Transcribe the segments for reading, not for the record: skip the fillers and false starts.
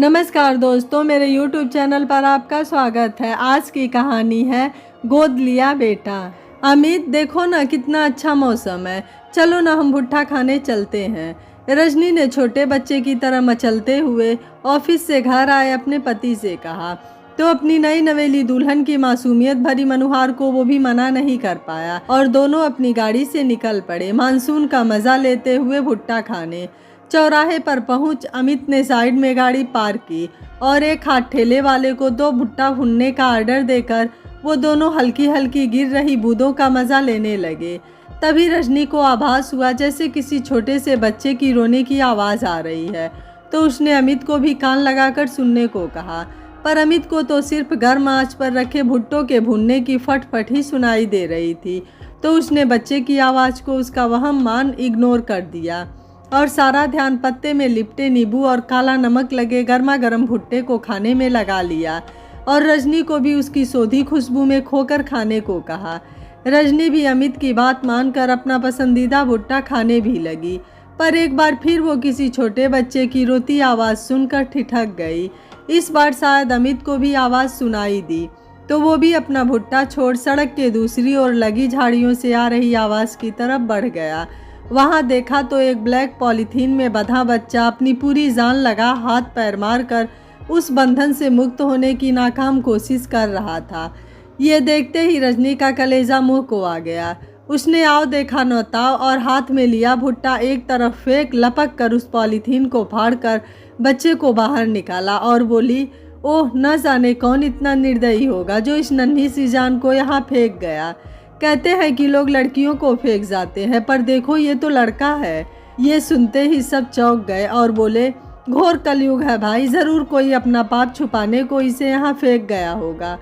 नमस्कार दोस्तों, मेरे YouTube चैनल पर आपका स्वागत है। आज की कहानी है गोद लिया बेटा। अमित, देखो ना कितना अच्छा मौसम है, चलो ना हम भुट्टा खाने चलते हैं। रजनी ने छोटे बच्चे की तरह मचलते हुए ऑफिस से घर आए अपने पति से कहा, तो अपनी नई नवेली दुल्हन की मासूमियत भरी मनुहार को वो भी मना नहीं कर पाया और दोनों अपनी गाड़ी से निकल पड़े मानसून का मजा लेते हुए भुट्टा खाने। चौराहे पर पहुंच अमित ने साइड में गाड़ी पार्क की और एक हाथ ठेले वाले को 2 भुट्टा भुनने का ऑर्डर देकर वो दोनों हल्की हल्की गिर रही बूंदों का मजा लेने लगे। तभी रजनी को आभास हुआ जैसे किसी छोटे से बच्चे की रोने की आवाज़ आ रही है, तो उसने अमित को भी कान लगाकर सुनने को कहा। पर अमित को तो सिर्फ गर्म आंच पर रखे भुट्टों के भुनने की फटफट ही सुनाई दे रही थी, तो उसने बच्चे की आवाज़ को उसका वहम मान इग्नोर कर दिया और सारा ध्यान पत्ते में लिपटे नींबू और काला नमक लगे गर्मा गर्म भुट्टे को खाने में लगा लिया और रजनी को भी उसकी सोधी खुशबू में खोकर खाने को कहा। रजनी भी अमित की बात मानकर अपना पसंदीदा भुट्टा खाने भी लगी, पर एक बार फिर वो किसी छोटे बच्चे की रोती आवाज़ सुनकर ठिठक गई। इस बार शायद अमित को भी आवाज़ सुनाई दी, तो वो भी अपना भुट्टा छोड़ सड़क के दूसरी ओर लगी झाड़ियों से आ रही आवाज़ की तरफ बढ़ गया। वहाँ देखा तो एक ब्लैक पॉलीथीन में बंधा बच्चा अपनी पूरी जान लगा हाथ पैर मारकर उस बंधन से मुक्त होने की नाकाम कोशिश कर रहा था। ये देखते ही रजनी का कलेजा मुंह को आ गया। उसने आओ देखा नौताव और हाथ में लिया भुट्टा एक तरफ फेंक लपक कर उस पॉलीथीन को फाड़कर बच्चे को बाहर निकाला और बोली, ओह, न जाने कौन इतना निर्दयी होगा जो इस नन्ही सी जान को यहाँ फेंक गया। कहते हैं कि लोग लड़कियों को फेंक जाते हैं, पर देखो ये तो लड़का है। ये सुनते ही सब चौंक गए और बोले, घोर कलयुग है भाई, ज़रूर कोई अपना पाप छुपाने को इसे यहाँ फेंक गया होगा।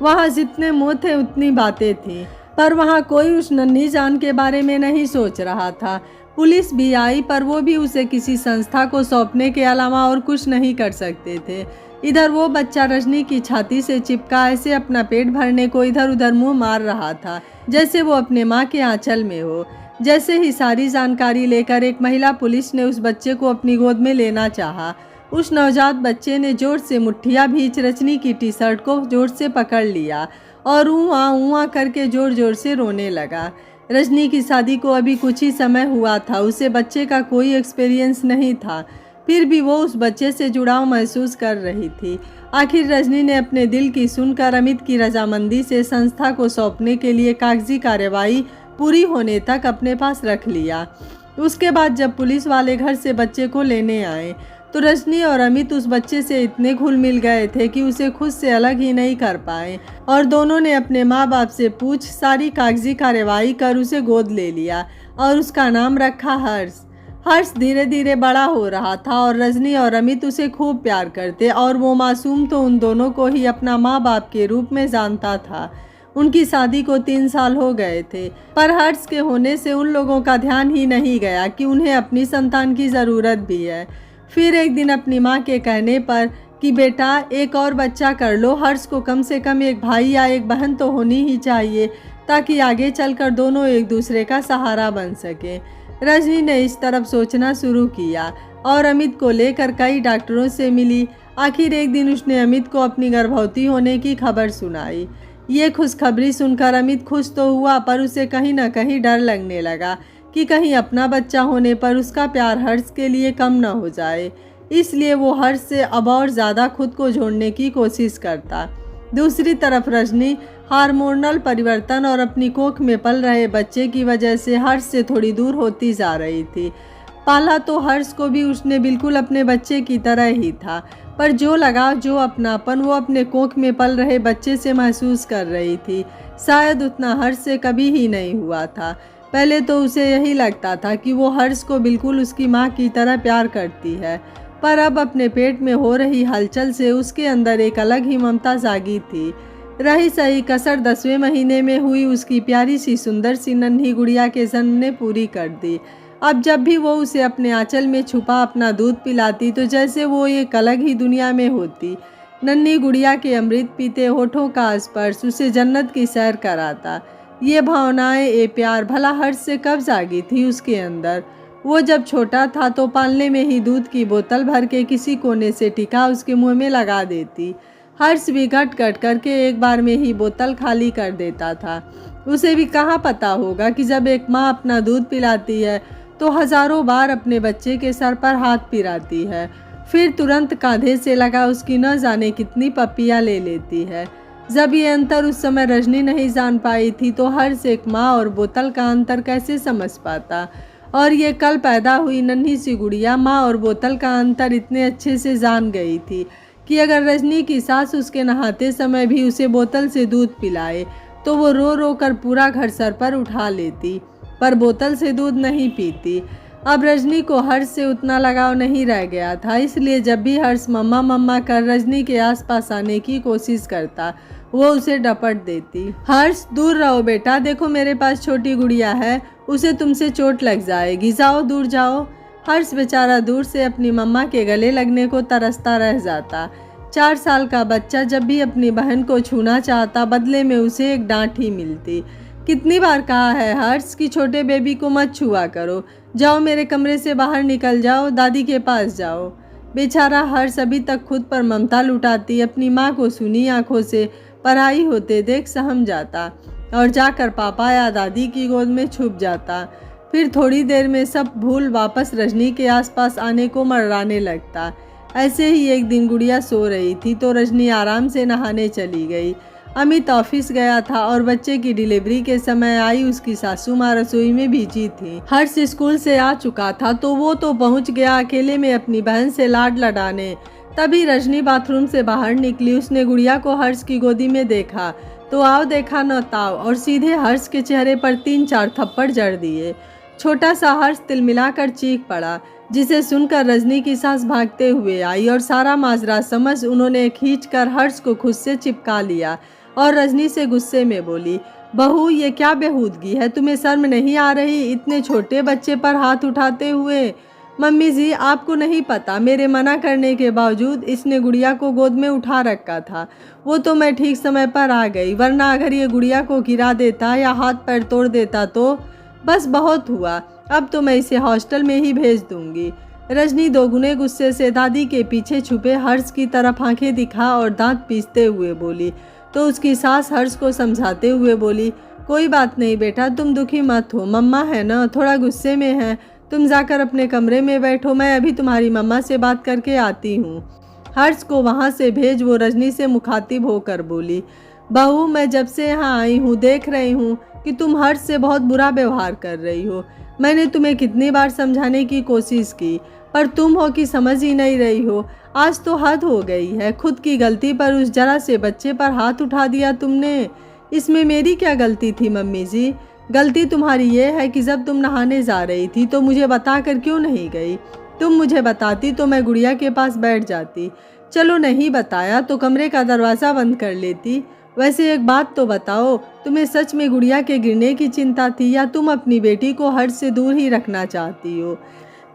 वहाँ जितने मुँह थे उतनी बातें थीं, पर वहाँ कोई उस नन्ही जान के बारे में नहीं सोच रहा था। पुलिस भी आई, पर वो भी उसे किसी संस्था को सौंपने के अलावा और कुछ नहीं कर सकते थे। इधर वो बच्चा रजनी की छाती से चिपका ऐसे अपना पेट भरने को इधर उधर मुंह मार रहा था जैसे वो अपने माँ के आंचल में हो। जैसे ही सारी जानकारी लेकर एक महिला पुलिस ने उस बच्चे को अपनी गोद में लेना चाहा, उस नवजात बच्चे ने जोर से मुट्ठियाँ भींच रजनी की टी शर्ट को जोर से पकड़ लिया और ऊँ करके जोर जोर से रोने लगा। रजनी की शादी को अभी कुछ ही समय हुआ था, उसे बच्चे का कोई एक्सपीरियंस नहीं था, फिर भी वो उस बच्चे से जुड़ाव महसूस कर रही थी। आखिर रजनी ने अपने दिल की सुनकर अमित की रजामंदी से संस्था को सौंपने के लिए कागजी कार्यवाही पूरी होने तक अपने पास रख लिया। उसके बाद जब पुलिस वाले घर से बच्चे को लेने आए तो रजनी और अमित उस बच्चे से इतने घुल मिल गए थे कि उसे खुद से अलग ही नहीं कर पाए और दोनों ने अपने माँ बाप से पूछ सारी कागजी कार्यवाही कर उसे गोद ले लिया और उसका नाम रखा हर्ष। हर्ष धीरे धीरे बड़ा हो रहा था और रजनी और अमित उसे खूब प्यार करते और वो मासूम तो उन दोनों को ही अपना माँ बाप के रूप में जानता था। उनकी शादी को 3 साल हो गए थे, पर हर्ष के होने से उन लोगों का ध्यान ही नहीं गया कि उन्हें अपनी संतान की ज़रूरत भी है। फिर एक दिन अपनी माँ के कहने पर कि बेटा एक और बच्चा कर लो, हर्ष को कम से कम एक भाई या एक बहन तो होनी ही चाहिए ताकि आगे चलकर दोनों एक दूसरे का सहारा बन सके। रजनी ने इस तरफ सोचना शुरू किया और अमित को लेकर कई डॉक्टरों से मिली। आखिर एक दिन उसने अमित को अपनी गर्भवती होने की खबर सुनाई। ये खुशखबरी सुनकर अमित खुश तो हुआ, पर उसे कहीं ना कहीं डर लगने लगा कि कहीं अपना बच्चा होने पर उसका प्यार हर्ष के लिए कम न हो जाए। इसलिए वो हर्ष से अब और ज़्यादा खुद को जोड़ने की कोशिश करता। दूसरी तरफ रजनी हार्मोनल परिवर्तन और अपनी कोख में पल रहे बच्चे की वजह से हर्ष से थोड़ी दूर होती जा रही थी। पाला तो हर्ष को भी उसने बिल्कुल अपने बच्चे की तरह ही था, पर जो लगाव जो अपनापन वो अपने कोख में पल रहे बच्चे से महसूस कर रही थी शायद उतना हर्ष से कभी ही नहीं हुआ था। पहले तो उसे यही लगता था कि वो हर्ष को बिल्कुल उसकी माँ की तरह प्यार करती है, पर अब अपने पेट में हो रही हलचल से उसके अंदर एक अलग ही ममता जागी थी। रही सही कसर 10वें महीने में हुई उसकी प्यारी सी सुंदर सी नन्ही गुड़िया के जन्म ने पूरी कर दी। अब जब भी वो उसे अपने आंचल में छुपा अपना दूध पिलाती तो जैसे वो एक अलग ही दुनिया में होती। नन्ही गुड़िया के अमृत पीते होठों का स्पर्श उसे जन्नत की सैर कराता। ये भावनाएं, ये प्यार भला हर्ष से कब जागी थी उसके अंदर। वो जब छोटा था तो पालने में ही दूध की बोतल भर के किसी कोने से टिका उसके मुंह में लगा देती। हर्ष भी घट घट करके एक बार में ही बोतल खाली कर देता था। उसे भी कहाँ पता होगा कि जब एक माँ अपना दूध पिलाती है तो हजारों बार अपने बच्चे के सर पर हाथ फिराती है, फिर तुरंत कांधे से लगा उसकी न जाने कितनी पप्पियाँ ले लेती है। जब ये अंतर उस समय रजनी नहीं जान पाई थी तो हर्ष एक माँ और बोतल का अंतर कैसे समझ पाता। और ये कल पैदा हुई नन्ही सी गुड़िया माँ और बोतल का अंतर इतने अच्छे से जान गई थी कि अगर रजनी की सास उसके नहाते समय भी उसे बोतल से दूध पिलाए तो वो रो रो कर पूरा घर सर पर उठा लेती, पर बोतल से दूध नहीं पीती। अब रजनी को हर्ष से उतना लगाव नहीं रह गया था, इसलिए जब भी हर्ष मम्मा मम्मा कर रजनी के आसपास आने की कोशिश करता वो उसे डपट देती। हर्ष दूर रहो बेटा, देखो मेरे पास छोटी गुड़िया है, उसे तुमसे चोट लग जाएगी, जाओ दूर जाओ। हर्ष बेचारा दूर से अपनी मम्मा के गले लगने को तरसता रह जाता। 4 साल का बच्चा जब भी अपनी बहन को छूना चाहता बदले में उसे एक डांट ही मिलती। कितनी बार कहा है हर्ष कि छोटे बेबी को मत छुआ करो, जाओ मेरे कमरे से बाहर निकल जाओ, दादी के पास जाओ। बेचारा हर्ष अभी तक खुद पर ममता लुटाती अपनी माँ को सुनी आंखों से पराई होते देख सहम जाता और जाकर पापा या दादी की गोद में छुप जाता। फिर थोड़ी देर में सब भूल वापस रजनी के आसपास आने को मर्राने लगता। ऐसे ही एक दिन गुड़िया सो रही थी तो रजनी आराम से नहाने चली गई। अमित ऑफिस गया था और बच्चे की डिलीवरी के समय आई उसकी सासू माँ रसोई में बिजी थी। हर्ष स्कूल से आ चुका था तो वो तो पहुंच गया अकेले में अपनी बहन से लाड लडाने। तभी रजनी बाथरूम से बाहर निकली। उसने गुड़िया को हर्ष की गोदी में देखा तो आओ देखा न ताव और सीधे हर्ष के चेहरे पर 3-4 थप्पड़ जड़ दिए। छोटा सा हर्ष तिलमिलाकर चीख पड़ा, जिसे सुनकर रजनी की सास भागते हुए आई और सारा माजरा समझ उन्होंने खींचकर हर्ष को खुद से चिपका लिया और रजनी से गुस्से में बोली, बहू ये क्या बेहूदगी है, तुम्हें शर्म नहीं आ रही इतने छोटे बच्चे पर हाथ उठाते हुए। मम्मी जी आपको नहीं पता, मेरे मना करने के बावजूद इसने गुड़िया को गोद में उठा रखा था। वो तो मैं ठीक समय पर आ गई, वरना अगर ये गुड़िया को गिरा देता या हाथ पैर तोड़ देता तो बस बहुत हुआ, अब तो मैं इसे हॉस्टल में ही भेज दूंगी। रजनी दोगुने गुस्से से दादी के पीछे छुपे हर्ष की तरफ आंखें दिखा और दांत पीसते हुए बोली तो उसकी सास हर्ष को समझाते हुए बोली, कोई बात नहीं बेटा, तुम दुखी मत हो, मम्मा है ना, थोड़ा गुस्से में है, तुम जाकर अपने कमरे में बैठो, मैं अभी तुम्हारी मम्मा से बात करके आती हूँ। हर्ष को वहाँ से भेज वो रजनी से मुखातिब होकर बोली, बहू मैं जब से यहाँ आई हूँ देख रही हूँ कि तुम हर्ष से बहुत बुरा व्यवहार कर रही हो। मैंने तुम्हें कितनी बार समझाने की कोशिश की पर तुम हो कि समझ ही नहीं रही हो। आज तो हद हो गई है, खुद की गलती पर उस जरा से बच्चे पर हाथ उठा दिया तुमने। इसमें मेरी क्या गलती थी मम्मी जी? गलती तुम्हारी ये है कि जब तुम नहाने जा रही थी तो मुझे बताकर क्यों नहीं गई? तुम मुझे बताती तो मैं गुड़िया के पास बैठ जाती। चलो नहीं बताया तो कमरे का दरवाज़ा बंद कर लेती। वैसे एक बात तो बताओ, तुम्हें सच में गुड़िया के गिरने की चिंता थी या तुम अपनी बेटी को हर्ष से दूर ही रखना चाहती हो?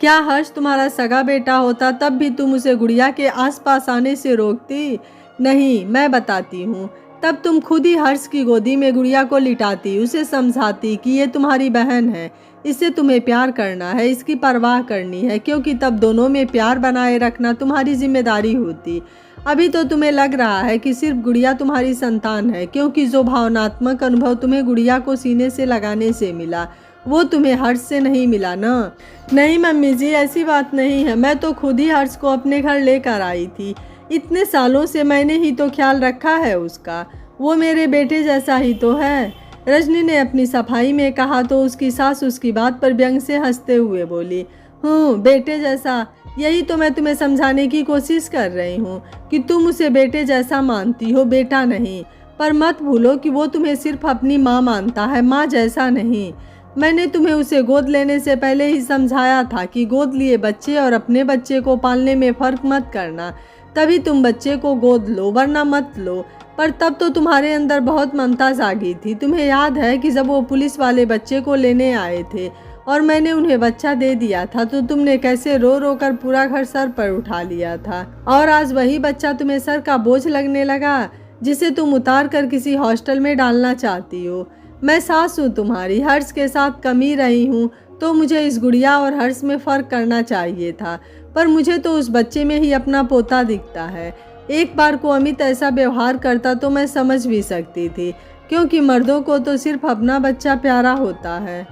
क्या हर्ष तुम्हारा सगा बेटा होता तब भी तुम उसे गुड़िया के आसपास आने से रोकती? नहीं, मैं बताती हूँ। तब तुम खुद ही हर्ष की गोदी में गुड़िया को लिटाती, उसे समझाती कि ये तुम्हारी बहन है, इससे तुम्हें प्यार करना है, इसकी परवाह करनी है, क्योंकि तब दोनों में प्यार बनाए रखना तुम्हारी जिम्मेदारी होती। अभी तो तुम्हें लग रहा है कि सिर्फ गुड़िया तुम्हारी संतान है, क्योंकि जो भावनात्मक अनुभव तुम्हें गुड़िया को सीने से लगाने से मिला वो तुम्हें हर्ष से नहीं मिला ना। नहीं मम्मी जी, ऐसी बात नहीं है, मैं तो खुद ही हर्ष को अपने घर लेकर आई थी। इतने सालों से मैंने ही तो ख्याल रखा है उसका, वो मेरे बेटे जैसा ही तो है। रजनी ने अपनी सफाई में कहा तो उसकी सास उसकी बात पर व्यंग से हंसते हुए बोली, बेटे जैसा, यही तो मैं तुम्हें समझाने की कोशिश कर रही हूँ कि तुम उसे बेटे जैसा मानती हो, बेटा नहीं। पर मत भूलो कि वो तुम्हें सिर्फ अपनी माँ मानता है, माँ जैसा नहीं। मैंने तुम्हें उसे गोद लेने से पहले ही समझाया था कि गोद लिए बच्चे और अपने बच्चे को पालने में फ़र्क मत करना, तभी तुम बच्चे को गोद लो वरना मत लो। पर तब तो तुम्हारे अंदर बहुत ममता जागी थी। तुम्हें याद है कि जब वो पुलिस वाले बच्चे को लेने आए थे और मैंने उन्हें बच्चा दे दिया था तो तुमने कैसे रो रो कर पूरा घर सर पर उठा लिया था, और आज वही बच्चा तुम्हें सर का बोझ लगने लगा जिसे तुम उतार कर किसी हॉस्टल में डालना चाहती हो। मैं सास हूँ तुम्हारी, हर्ष के साथ कमी रही हूँ तो मुझे इस गुड़िया और हर्ष में फ़र्क करना चाहिए था, पर मुझे तो उस बच्चे में ही अपना पोता दिखता है। एक बार को अमित ऐसा व्यवहार करता तो मैं समझ भी सकती थी, क्योंकि मर्दों को तो सिर्फ अपना बच्चा प्यारा होता है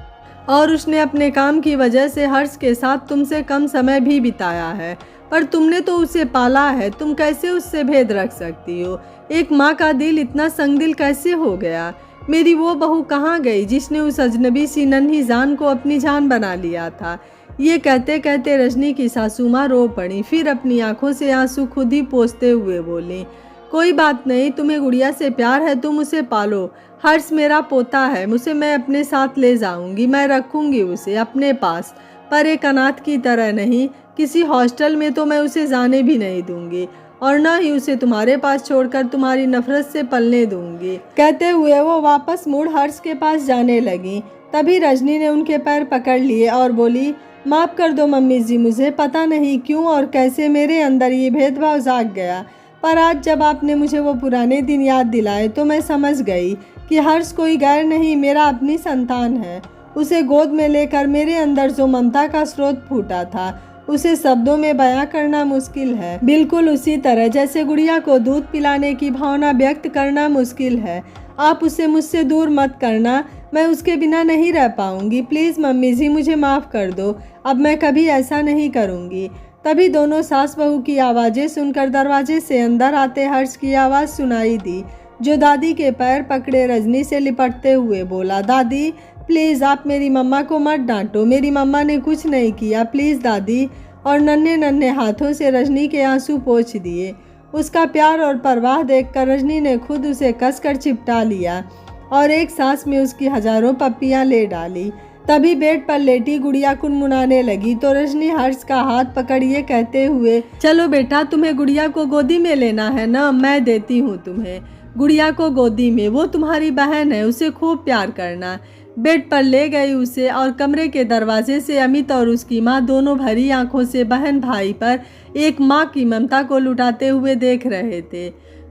और उसने अपने काम की वजह से हर्ष के साथ तुमसे कम समय भी बिताया है, पर तुमने तो उसे पाला है, तुम कैसे उससे भेद रख सकती हो? एक माँ का दिल इतना संगदिल कैसे हो गया? मेरी वो बहू कहाँ गई जिसने उस अजनबी सी नन्ही जान को अपनी जान बना लिया था? ये कहते कहते रजनी की सासू माँ रो पड़ी, फिर अपनी आंखों से आंसू खुद ही पोंछते हुए बोली, कोई बात नहीं, तुम्हें गुड़िया से प्यार है, तुम उसे पालो। हर्ष मेरा पोता है, उसे मैं अपने साथ ले जाऊंगी, मैं रखूंगी उसे अपने पास, पर एक अनाथ की तरह नहीं। किसी हॉस्टल में तो मैं उसे जाने भी नहीं दूंगी और न ही उसे तुम्हारे पास छोड़कर तुम्हारी नफरत से पलने दूंगी। कहते हुए वो वापस मुड़ हर्ष के पास जाने लगी। तभी रजनी ने उनके पैर पकड़ लिए और बोली, माफ़ कर दो मम्मी जी, मुझे पता नहीं क्यों और कैसे मेरे अंदर ये भेदभाव जाग गया, पर आज जब आपने मुझे वो पुराने दिन याद दिलाए तो मैं समझ गई कि हर्ष कोई गैर नहीं, मेरा अपनी संतान है। उसे गोद में लेकर मेरे अंदर जो ममता का स्रोत फूटा था, उसे शब्दों में बयां करना मुश्किल है, बिल्कुल उसी तरह जैसे गुड़िया को दूध पिलाने की भावना व्यक्त करना मुश्किल है। आप उसे मुझसे दूर मत करना, मैं उसके बिना नहीं रह पाऊंगी। प्लीज़ मम्मी जी, मुझे माफ़ कर दो, अब मैं कभी ऐसा नहीं करूंगी। तभी दोनों सास बहू की आवाज़ें सुनकर दरवाजे से अंदर आते हर्ष की आवाज़ सुनाई दी, जो दादी के पैर पकड़े रजनी से लिपटते हुए बोला, दादी प्लीज़ आप मेरी मम्मा को मत डांटो, मेरी मम्मा ने कुछ नहीं किया, प्लीज़ दादी। और नन्हे नन्हे हाथों से रजनी के आंसू पोंछ दिए। उसका प्यार और परवाह देखकर रजनी ने खुद उसे कसकर चिपटा लिया और एक सांस में उसकी हजारों पप्पियां ले डाली। तभी बेड पर लेटी गुड़िया कुनमुनाने लगी तो रजनी हर्ष का हाथ पकड़ ये कहते हुए, चलो बेटा, तुम्हें गुड़िया को गोदी में लेना है ना, मैं देती हूँ तुम्हें गुड़िया को गोदी में, वो तुम्हारी बहन है, उसे खूब प्यार करना। बेड पर ले गई उसे और कमरे के दरवाजे से अमित और उसकी माँ दोनों भरी आंखों से बहन भाई पर एक माँ की ममता को लुटाते हुए देख रहे थे।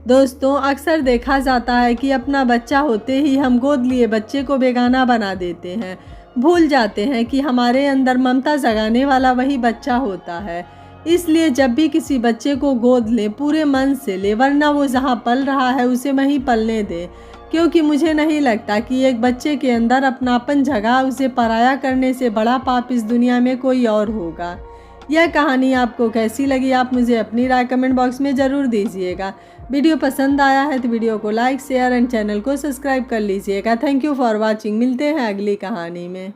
दोस्तों, अक्सर देखा जाता है कि अपना बच्चा होते ही हम गोद लिए बच्चे को बेगाना बना देते हैं, भूल जाते हैं कि हमारे अंदर ममता जगाने वाला वही बच्चा होता है। इसलिए जब भी किसी बच्चे को गोद लें, पूरे मन से ले, वरना वो जहाँ पल रहा है उसे वहीं पलने दे, क्योंकि मुझे नहीं लगता कि एक बच्चे के अंदर अपनापन जगह उसे पराया करने से बड़ा पाप इस दुनिया में कोई और होगा। यह कहानी आपको कैसी लगी, आप मुझे अपनी राय कमेंट बॉक्स में ज़रूर दीजिएगा। वीडियो पसंद आया है तो वीडियो को लाइक, शेयर एंड चैनल को सब्सक्राइब कर लीजिएगा। Thank you for watching. मिलते हैं अगली कहानी में।